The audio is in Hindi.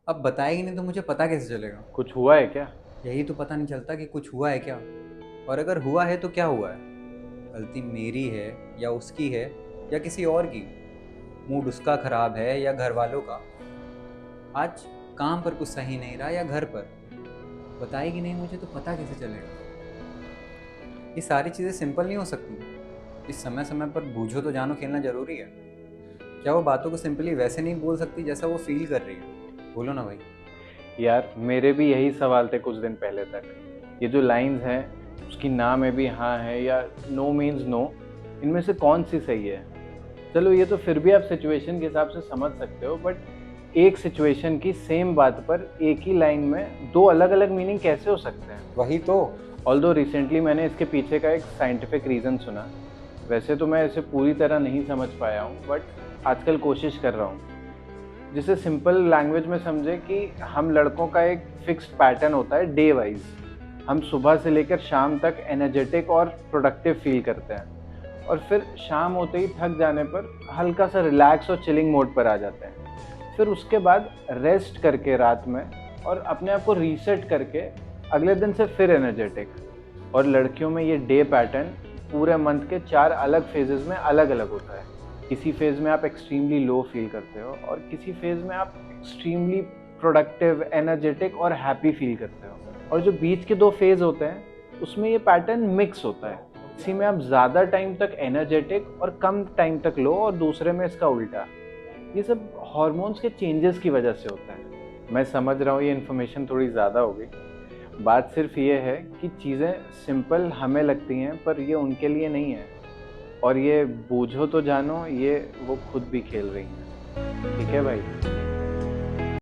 अब बताएगी नहीं तो मुझे पता कैसे चलेगा? कुछ हुआ है क्या? यही तो पता नहीं चलता कि कुछ हुआ है क्या। और अगर हुआ है तो क्या हुआ है? गलती मेरी है या उसकी है या किसी और की? मूड उसका खराब है या घर वालों का? आज काम पर कुछ सही नहीं रहा या घर पर? बताएगी नहीं मुझे तो पता कैसे चलेगा? ये सारी चीज़ें सिंपल नहीं हो सकती। इस समय समय पर बूझो तो जानो खेलना जरूरी है। क्या वो बातों को सिंपली वैसे नहीं बोल सकती जैसा वो फील कर रही है? बोलो ना भाई। यार मेरे भी यही सवाल थे कुछ दिन पहले तक। ये जो लाइंस हैं, उसकी ना में भी हाँ है या नो मीन्स नो, इनमें से कौन सी सही है? चलो ये तो फिर भी आप सिचुएशन के हिसाब से समझ सकते हो, बट एक सिचुएशन की सेम बात पर एक ही लाइन में दो अलग अलग मीनिंग कैसे हो सकते हैं? वही तो। ऑल्दो रिसेंटली मैंने इसके पीछे का एक साइंटिफिक रीज़न सुना। वैसे तो मैं इसे पूरी तरह नहीं समझ पाया हूँ, बट आजकल कोशिश कर रहा हूँ जिसे सिंपल लैंग्वेज में समझे कि हम लड़कों का एक फिक्स्ड पैटर्न होता है डे वाइज। हम सुबह से लेकर शाम तक एनर्जेटिक और प्रोडक्टिव फील करते हैं, और फिर शाम होते ही थक जाने पर हल्का सा रिलैक्स और चिलिंग मोड पर आ जाते हैं। फिर उसके बाद रेस्ट करके रात में और अपने आप को रीसेट करके अगले दिन से फिर एनर्जेटिक। और लड़कियों में ये डे पैटर्न पूरे मंथ के 4 अलग फेजेस में अलग अलग होता है। किसी फेज में आप एक्सट्रीमली लो फील करते हो और किसी फेज में आप एक्सट्रीमली प्रोडक्टिव, एनर्जेटिक और हैप्पी फील करते हो। और जो बीच के 2 फेज होते हैं उसमें ये पैटर्न मिक्स होता है। किसी में आप ज़्यादा टाइम तक एनर्जेटिक और कम टाइम तक लो, और दूसरे में इसका उल्टा। ये सब हॉर्मोन्स के चेंजेस की वजह से होता है। मैं समझ रहा हूँ ये इन्फॉर्मेशन थोड़ी ज़्यादा हो गई। बात सिर्फ ये है कि चीज़ें सिंपल हमें लगती हैं पर ये उनके लिए नहीं है। और ये बूझो तो जानो, ये वो खुद भी खेल रही हैं। ठीक है भाई?